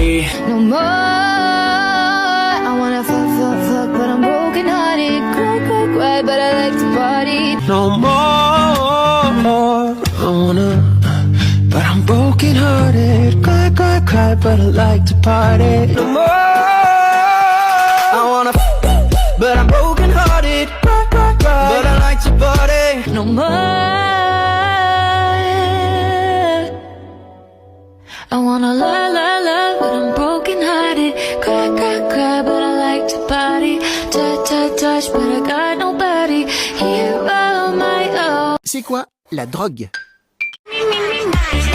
No more. I wanna fuck, fuck, fuck, but I'm broken hearted. Cry, cry, cry, but I like to party. No more. I wanna, but I'm broken hearted. Cry, cry, cry, but I like to party. No more. I wanna, but I'm broken hearted. Cry, cry, cry, but I like to party. No more. I wanna love, love, love, but I'm broken hearted. Cry, cry, cry, but I like to party. Touch, touch, touch, but I got nobody here on my own. C'est quoi la drogue? Me, me, me, nice.